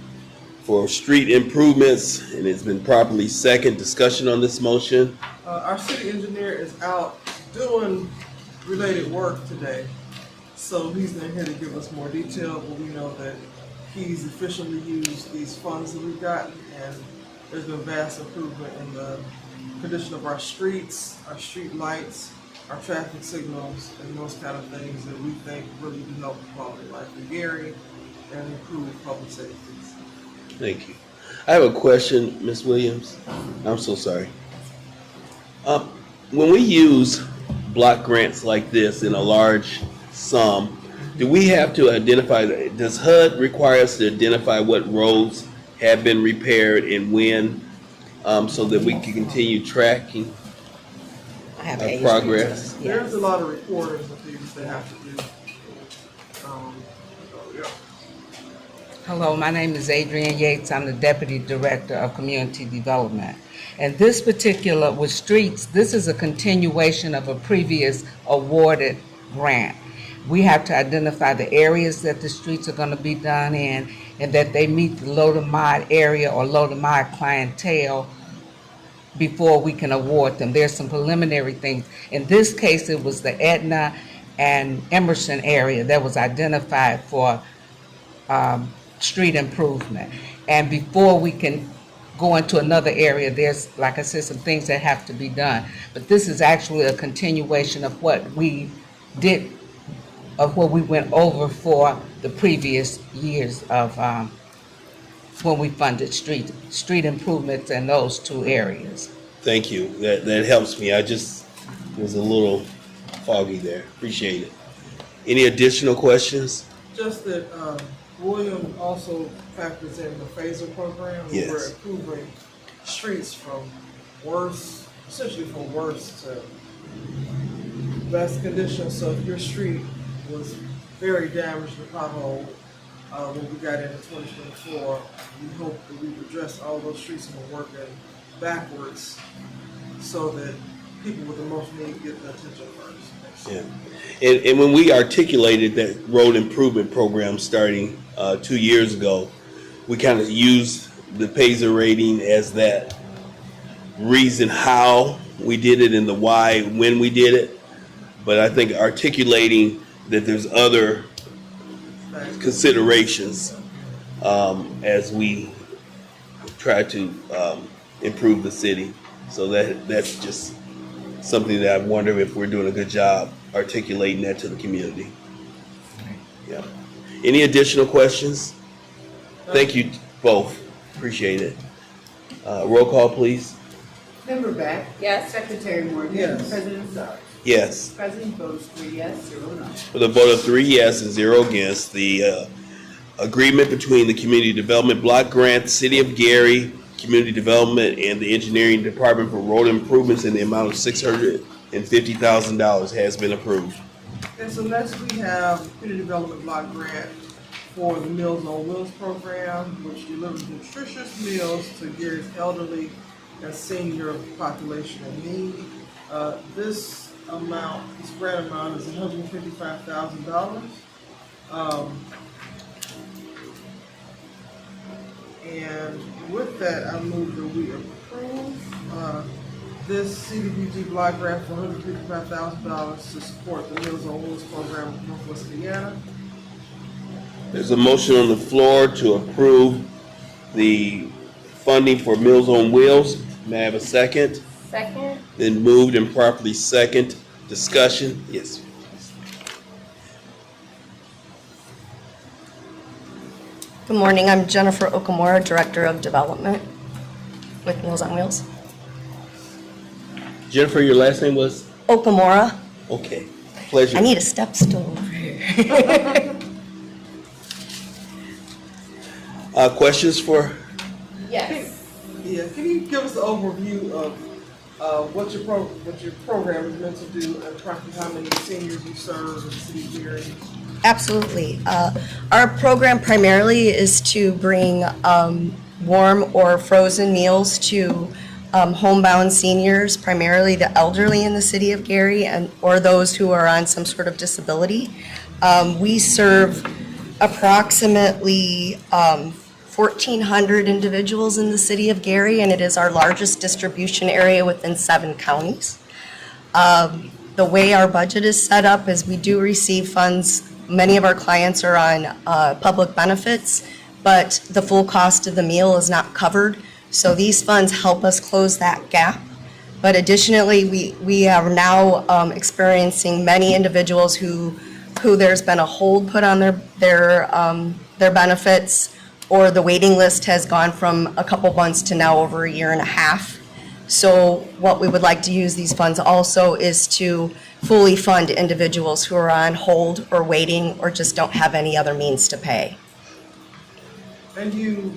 for street improvements, and it's been properly second. Discussion on this motion. Our city engineer is out doing related work today, so he's not here to give us more detail, but we know that he's efficiently used these funds that we've gotten, and there's been vast improvement in the condition of our streets, our street lights, our traffic signals, and those kind of things that we think really do help the quality of life in Gary and improve public safety. Thank you. I have a question, Ms. Williams. I'm so sorry. When we use block grants like this in a large sum, do we have to identify, does HUD require us to identify what roads have been repaired and when, so that we can continue tracking our progress? There's a lot of reporters and things they have to do. Hello, my name is Adrienne Yates. I'm the Deputy Director of Community Development. And this particular, with streets, this is a continuation of a previous awarded grant. We have to identify the areas that the streets are going to be done in and that they meet the low to mod area or low to mod clientele before we can award them. There's some preliminary things. In this case, it was the Etna and Emerson area that was identified for street improvement. And before we can go into another area, there's, like I said, some things that have to be done. But this is actually a continuation of what we did, of what we went over for the previous years of when we funded street improvements in those two areas. Thank you. That helps me. I just was a little foggy there. Appreciate it. Any additional questions? Just that William also factors in the phaser program. Yes. We're improving streets from worse, essentially from worse to best condition. So if your street was very damaged with pothole when we got into 2024, we hope that we've addressed all those streets and we're working backwards so that people with the most need get the attention first. Yeah. And when we articulated that road improvement program starting 2 years ago, we kind of used the Phaser rating as that reason how we did it and the why when we did it. But I think articulating that there's other considerations as we try to improve the city. So that's just something that I wonder if we're doing a good job articulating that to the community. Yeah. Any additional questions? Thank you both. Appreciate it. Roll call, please. Member Beck? Yes. Secretary Morgan? Yes. President Sars? Yes. President votes 3 yes, 0 no. With a vote of 3 yes and 0 against, the agreement between the Community Development Block Grant, City of Gary, Community Development, and the Engineering Department for road improvements in the amount of $650,000 has been approved. And so next we have Community Development Block Grant for the Meals on Wheels program, which delivers nutritious meals to Gary's elderly and senior population in need. This amount, this grant amount is $155,000. And with that, I move that we approve this CDBG block grant for $155,000 to support the Meals on Wheels program in Northwest Indiana. There's a motion on the floor to approve the funding for Meals on Wheels. May I have a second? Second. Then moved and properly second. Discussion? Yes. Good morning, I'm Jennifer Okamura, Director of Development with Meals on Wheels. Jennifer, your last name was? Okamura. Okay, pleasure. I need a step stool over here. Questions for? Yes. Yeah, can you give us an overview of what your program is meant to do and approximately how many seniors you serve in the city of Gary? Absolutely. Our program primarily is to bring warm or frozen meals to homebound seniors, primarily the elderly in the city of Gary or those who are on some sort of disability. We serve approximately 1,400 individuals in the city of Gary, and it is our largest distribution area within 7 counties. The way our budget is set up is we do receive funds. Many of our clients are on public benefits, but the full cost of the meal is not covered. So these funds help us close that gap. But additionally, we are now experiencing many individuals who there's been a hold put on their benefits, or the waiting list has gone from a couple months to now over a year and a half. So what we would like to use these funds also is to fully fund individuals who are on hold or waiting or just don't have any other means to pay. And you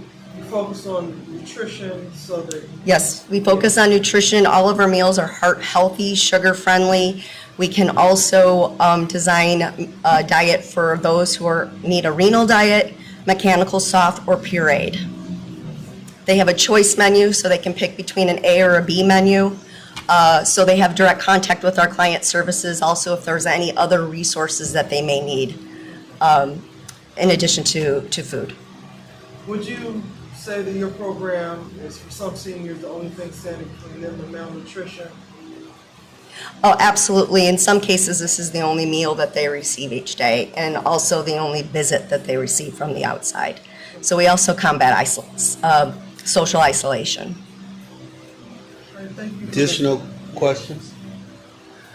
focus on nutrition so that... Yes, we focus on nutrition. All of our meals are heart healthy, sugar friendly. We can also design a diet for those who need a renal diet, mechanical soft, or pureed. They have a choice menu, so they can pick between an A or a B menu. So they have direct contact with our client services also if there's any other resources that they may need in addition to food. Would you say that your program is for some seniors the only thing standing between them and malnutrition? Oh, absolutely. In some cases, this is the only meal that they receive each day and also the only visit that they receive from the outside. So we also combat social isolation. Additional questions?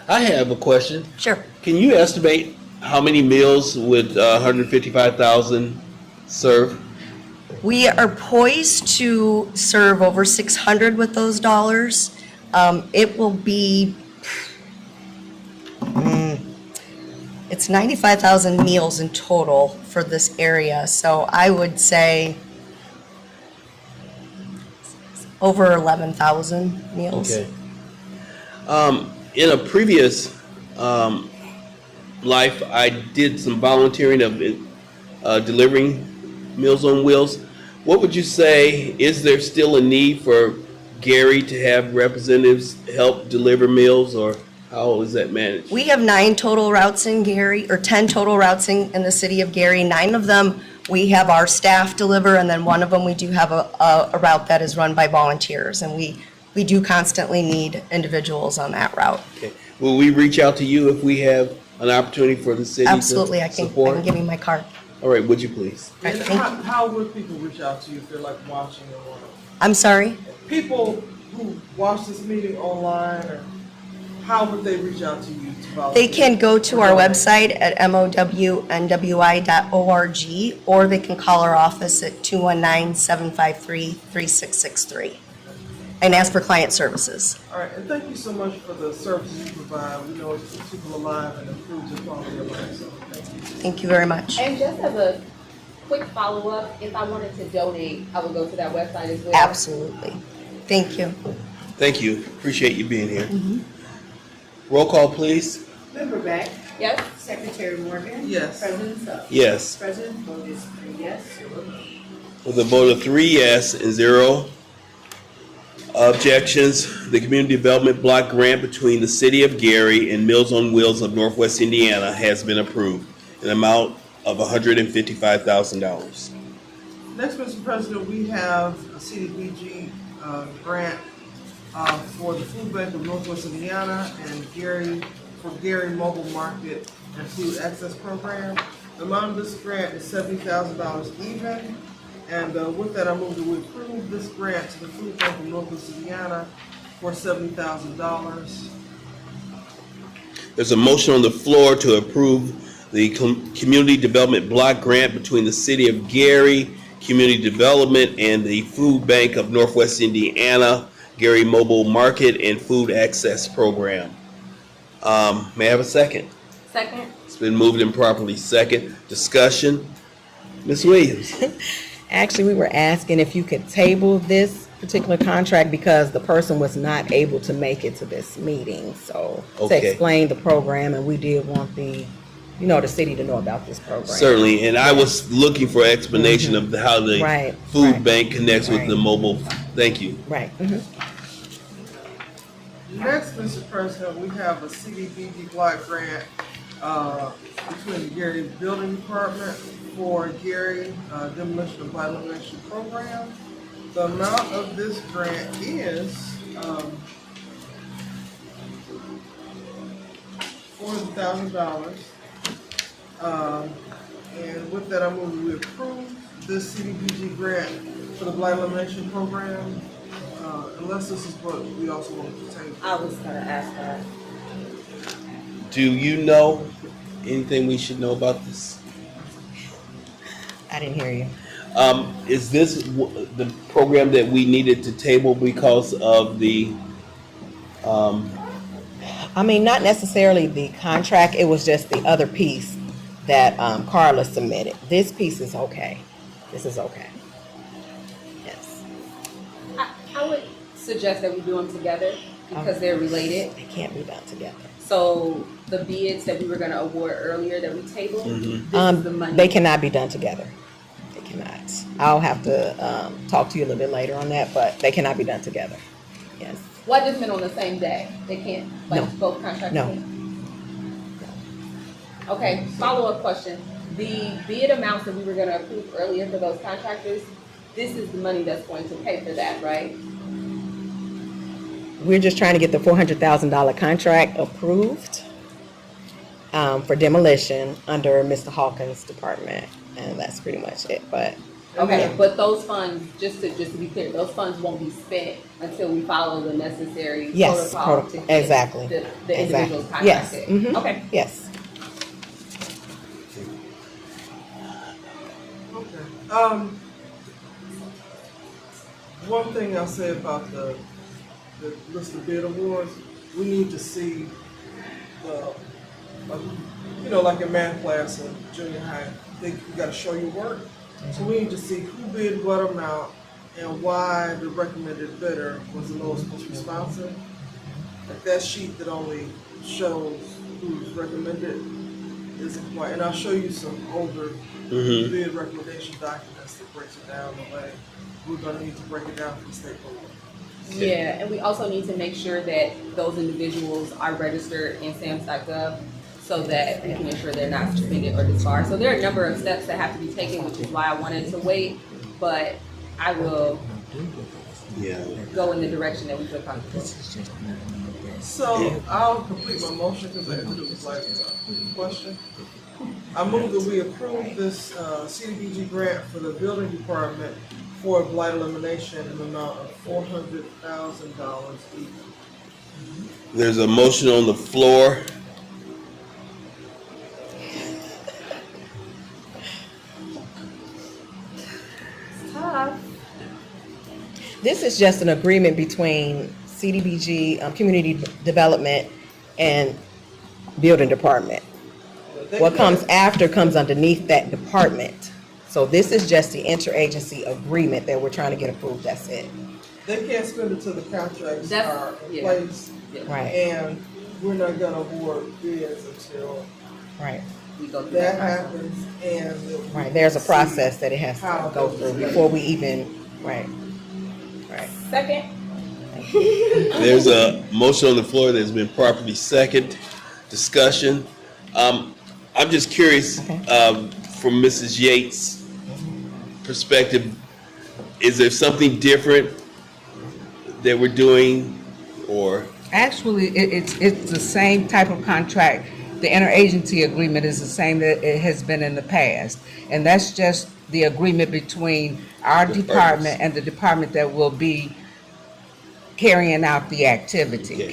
I have a question. Sure. Can you estimate how many meals would 155,000 serve? We are poised to serve over 600 with those dollars. It will be, it's 95,000 meals in total for this area. So I would say over 11,000 meals. Okay. In a previous life, I did some volunteering of delivering Meals on Wheels. What would you say, is there still a need for Gary to have representatives help deliver meals, or how is that managed? We have 9 total routes in Gary, or 10 total routes in the city of Gary. 9 of them we have our staff deliver, and then one of them we do have a route that is run by volunteers, and we do constantly need individuals on that route. Okay. Will we reach out to you if we have an opportunity for the city Absolutely, to I can give you my card. All right, would you please? And how would people reach out to you if they're like watching or I'm sorry? people who watch this meeting online, or how would they reach out to you to volunteer? They can go to our website at mownwi.org, or they can call our office at 219-753-3663 and ask for client services. All right, and thank you so much for the services you provide. We know it keeps people alive and improves the quality of life, so thank you. Thank you very much. And just as a quick follow-up, if I wanted to donate, I would go to that website as well? Absolutely. Thank you. Thank you. Appreciate you being here. Roll call, please. Member Beck? Yes. Secretary Morgan? Yes. President Suggs? Yes. President vote is 3 yes, 0 no. With a vote of 3 yes and 0 objections, the Community Development Block Grant between the City of Gary and Meals on Wheels of Northwest Indiana has been approved, an amount of $155,000. Next, Mr. President, we have a CDBG grant for the Food Bank of Northwest Indiana and Gary Mobile Market and Food Access Program. The amount of this grant is $70,000 even. And with that, I move that we approve this grant to the Food Bank of Northwest Indiana for $70,000. There's a motion on the floor to approve the Community Development Block Grant between the City of Gary, Community Development, and the Food Bank of Northwest Indiana, Gary Mobile Market and Food Access Program. May I have a second? Second. It's been moved and properly second. Discussion. Ms. Williams. Actually, we were asking if you could table this particular contract because the person was not able to make it to this meeting. So Okay. to explain the program, and we did want the city to know about this program. Certainly, and I was looking for explanation of how the Right, food bank connects with the mobile. Thank you. Right. Next, Mr. President, we have a CDBG block grant between the Gary Building Department for Gary Demolition and Blight Elimination Program. The amount of this grant is $400,000. And with that, I move that we approve this CDBG grant for the Blight Elimination Program. Unless this is what we also want to take. I was gonna ask that. Do you know anything we should know about this? I didn't hear you. Is this the program that we needed to table because of the? I mean, not necessarily the contract. It was just the other piece that Carla submitted. This piece is okay. This is okay. Yes. I would suggest that we do them together because they're related. They can't be done together. So the bids that we were gonna award earlier that we tabled, this is the money. They cannot be done together. They cannot. I'll have to talk to you a little bit later on that, but they cannot be done together. Yes. What just meant on the same day? They can't, like, No. both contracts? No. can't? Okay, follow-up question. The bid amounts that we were gonna approve earlier for those contractors, this is the money that's going to pay for that, right? We're just trying to get the $400,000 contract approved for demolition under Mr. Hawkins' department, and that's pretty much it. But Okay, but those funds, just to be clear, those funds won't be spent until we follow the necessary yes, protocol to get exactly. the Exactly. individuals Yes. contracted. Okay. Yes. Okay. One thing I'll say about the list of bid awards, we need to see the, like in math class in junior high, you gotta show your work. So we need to see who bid what amount and why the recommended bidder was the lowest most responsive. Like that sheet that only shows who's recommended isn't quite, and I'll show you some older bid recommendation documents that breaks it down the way we're gonna need to break it down for the stakeholders. Yeah, and we also need to make sure that those individuals are registered in SAMS.gov so that we can ensure they're not suspended or disbarred. So there are a number of steps that have to be taken, which is why I wanted to wait, but I will go in the direction that we feel comfortable. So I'll complete my motion because I introduced like a question. I move that we approve this CDBG grant for the building department for blight elimination in the amount of $400,000 even. There's a motion on the floor. Tough. This is just an agreement between CDBG, Community Development, and Building Department. What comes after comes underneath that department. So this is just the interagency agreement that we're trying to get approved, that's it. They can't spend it till the contracts are in yeah. place. Right. And we're not gonna award bids until Right. We go through that process. happens and. Right, there's a process that it has How to go those through are before we even, right. Second. There's a motion on the floor that's been properly second. Discussion. I'm just curious, from Mrs. Yates' perspective, is there something different that we're doing, or? Actually, it's the same type of contract. The interagency agreement is the same that it has been in the past. And that's just the agreement between our department and the department that will be carrying out the activity,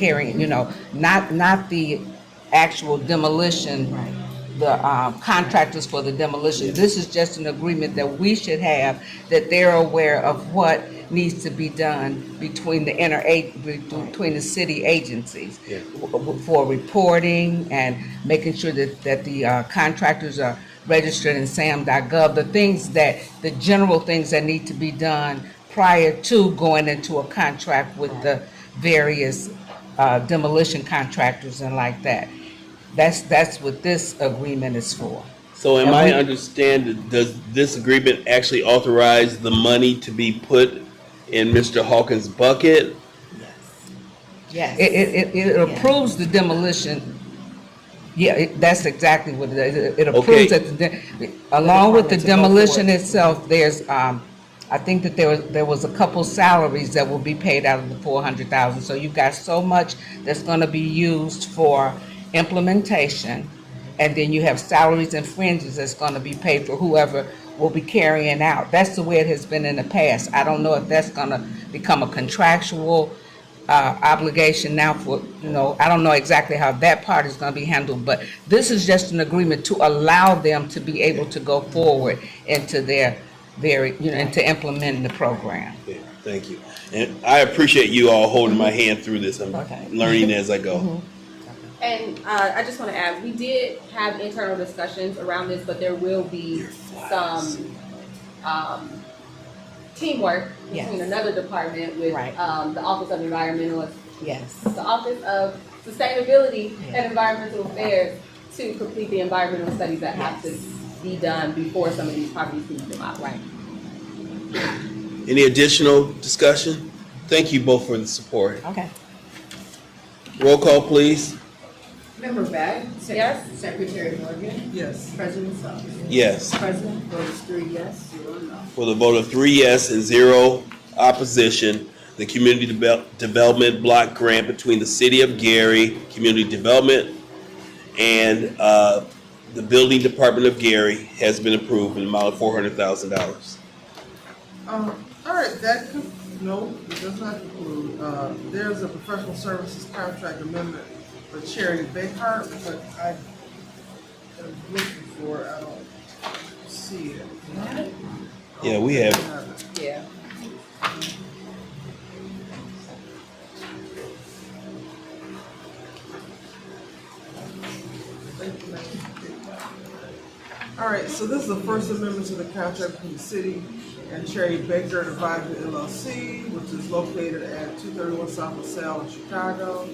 not the actual demolition, the contractors for the demolition. This is just an agreement that we should have, that they're aware of what needs to be done between between the city agencies for reporting and making sure that the contractors are registered in SAM.gov, the general things that need to be done prior to going into a contract with the various demolition contractors and like that. That's what this agreement is for. So am I understand, does this agreement actually authorize the money to be put in Mr. Hawkins' bucket? Yes. It approves the demolition. Yeah, that's exactly what it is. It approves that along with the demolition itself, there's, I think that there was a couple salaries that will be paid out of the $400,000. So you've got so much that's gonna be used for implementation, and then you have salaries and fringes that's gonna be paid for whoever will be carrying out. That's the way it has been in the past. I don't know if that's gonna become a contractual obligation now for, I don't know exactly how that part is gonna be handled, but this is just an agreement to allow them to be able to go forward into their into implementing the program. Yeah, thank you. And I appreciate you all holding my hand through this. I'm learning as I go. And I just want to add, we did have internal discussions around this, but there will be some teamwork between another department with the Office of Environmental, the Office of Sustainability and Environmental Affairs to complete the environmental studies that have to be done before some of these properties can come out. Right. Any additional discussion? Thank you both for the support. Okay. Roll call, please. Member Beck? Yes. Secretary Morgan? Yes. President Summers? Yes. President, vote is 3 yes, 0 no. For the vote of 3 yes and 0 opposition, the Community Development Block Grant between the City of Gary Community Development and the Building Department of Gary has been approved in the amount of $400,000. All right, no, it does not conclude. There's a professional services contract amendment for Cherry Bakehart, but I am looking for it. I don't see it. Yeah, we have it. Yeah. All right, so this is the first amendment to the contract between the city and Cherry Baker Advisor LLC, which is located at 231 South LaSalle in Chicago.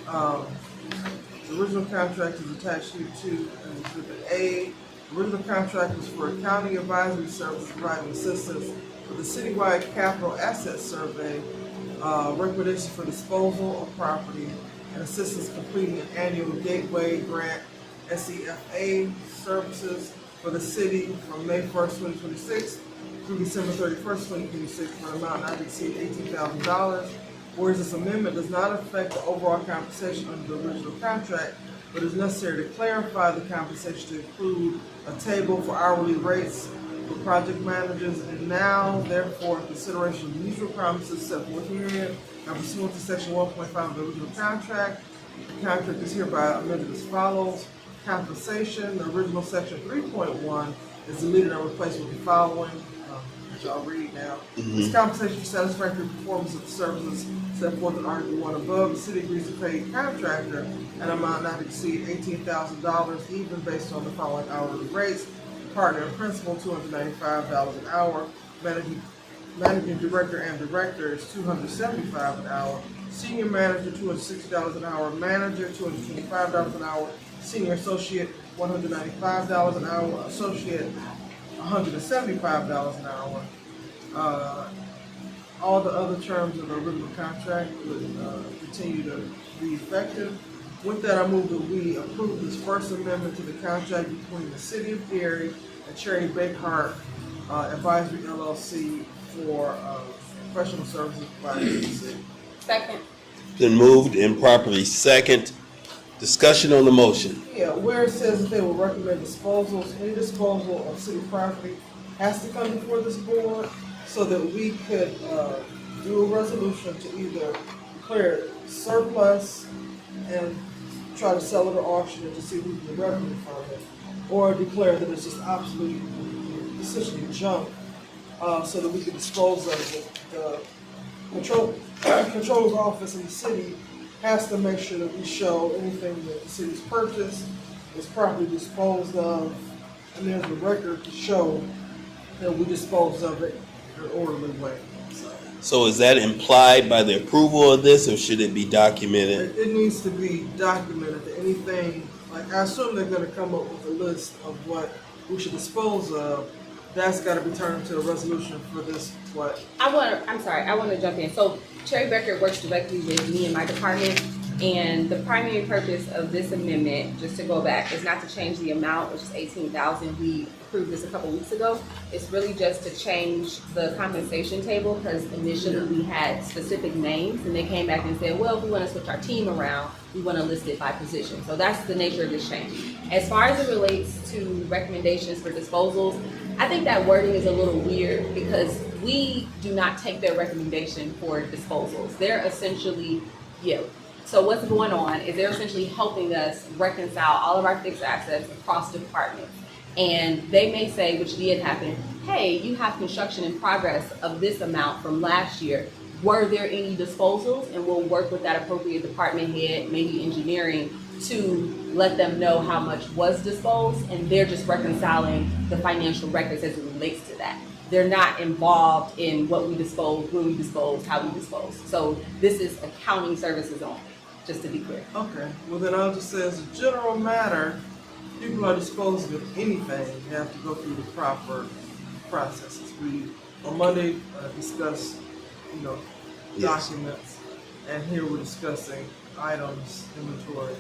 The original contract is attached here to Exhibit A. The original contract is for accounting advisory service providing assistance with the citywide capital asset survey, recommendations for disposal of property, and assistance completing an annual gateway grant SEFA services for the city from May 1st, 2026 through December 31st, 2026 for an amount not to exceed $18,000. Whereas this amendment does not affect the overall compensation under the original contract, but is necessary to clarify the compensation to include a table for hourly rates for project managers, and now, therefore, in consideration of mutual promises set forth herein, Now pursuant to section 1.5 of the original contract, the contract is hereby amended as follows. Compensation, the original section 3.1 is deleted and replaced with the following, which I'll read now. This compensation for satisfactory performance of the services set forth in Article 1 above, the city agrees to pay contractor an amount not to exceed $18,000 even based on the following hourly rates. Partner and principal, $295 an hour. Managing director and director is $275 an hour. Senior manager, $260 an hour. Manager, $225 an hour. Senior associate, $195 an hour. Associate, $175 an hour. All the other terms of the original contract would continue to be effective. With that, I move that we approve this first amendment to the contract between the City of Gary and Cherry Bakehart Advisory LLC for professional services provided to the city. Second. Been moved and properly second. Discussion on the motion. Yeah, where it says that they will recommend disposals, any disposal of city property has to come before this board so that we could do a resolution to either declare it surplus and try to sell it or auction it to see who can revenue from it, or declare that it's just obsolete, essentially junk, so that we can dispose of it. The controller's office in the city has to make sure that we show anything that the city's purchased is properly disposed of, and there's a record to show that we disposed of it in an orderly way. So is that implied by the approval of this, or should it be documented? It needs to be documented. Anything, like I assume they're gonna come up with a list of what we should dispose of. That's gotta be turned into a resolution for this, what? I want to jump in. So Cherry Becker works directly with me and my department, and the primary purpose of this amendment, just to go back, is not to change the amount, which is $18,000. We approved this a couple weeks ago. It's really just to change the compensation table, because initially we had specific names, and they came back and said, well, if we want to switch our team around, we want to list it by position. So that's the nature of this change. As far as it relates to recommendations for disposals, I think that wording is a little weird, because we do not take their recommendation for disposals. They're essentially, so what's going on is they're essentially helping us reconcile all of our fixed assets across departments. And they may say, which did happen, hey, you have construction in progress of this amount from last year. Were there any disposals? And we'll work with that appropriate department head, maybe engineering, to let them know how much was disposed, and they're just reconciling the financial records as it relates to that. They're not involved in what we dispose, when we dispose, how we dispose. So this is accounting services only, just to be clear. Okay, well then I'll just say as a general matter, people are disposing of anything, you have to go through the proper processes. We, on Monday, discussed, documents, and here we're discussing items, inventory.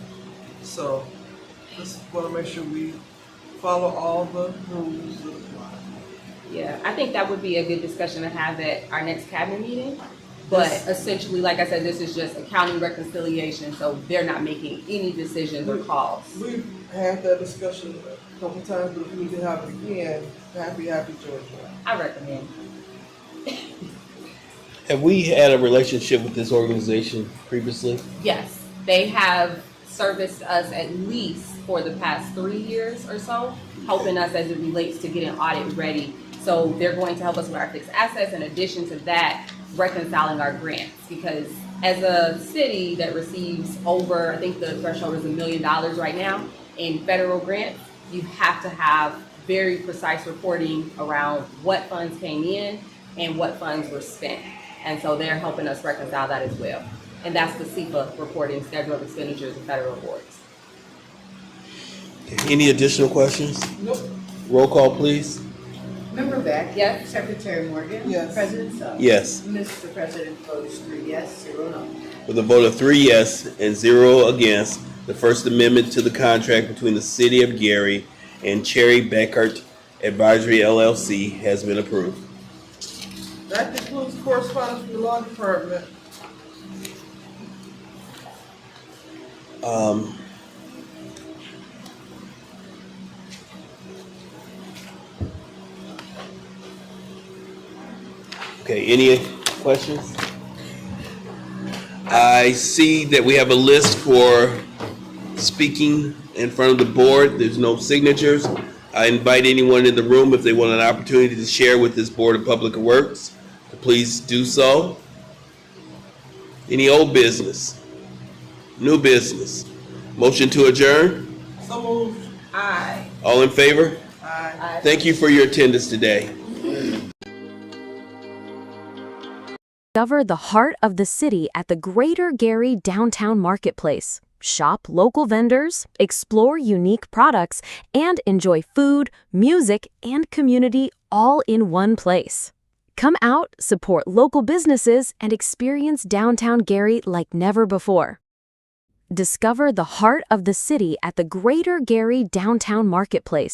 So, just want to make sure we follow all the rules that apply. Yeah, I think that would be a good discussion to have at our next cabinet meeting. But essentially, like I said, this is just accounting reconciliation, so they're not making any decisions or calls. We've had that discussion a couple times, but if we need to have it again, happy to join you. I recommend. Have we had a relationship with this organization previously? Yes, they have serviced us at least for the past 3 years or so, helping us as it relates to getting audit ready. So they're going to help us with our fixed assets. In addition to that, reconciling our grants, because as a city that receives over, I think the threshold is $1 million right now in federal grants, you have to have very precise reporting around what funds came in and what funds were spent. And so they're helping us reconcile that as well. And that's the CEPA reporting, schedule of expenditures and federal awards. Okay, any additional questions? Nope. Roll call, please. Member Beck? Yes. Secretary Morgan? Yes. President Sugg? Yes. Mr. President, vote is 3 yes, 0 no. With a vote of 3 yes and 0 against, the First Amendment to the contract between the City of Gary and Cherry Beckert Advisory LLC has been approved. That concludes correspondence from the law department. Okay, any questions? I see that we have a list for speaking in front of the board. There's no signatures. I invite anyone in the room, if they want an opportunity to share with this Board of Public Works, to please do so. Any old business? New business? Motion to adjourn? So moved. Aye. All in favor? Aye. Thank you for your attendance today. Discover the heart of the city at the Greater Gary Downtown Marketplace. Shop local vendors, explore unique products, and enjoy food, music, and community all in one place. Come out, support local businesses, and experience downtown Gary like never before. Discover the heart of the city at the Greater Gary Downtown Marketplace.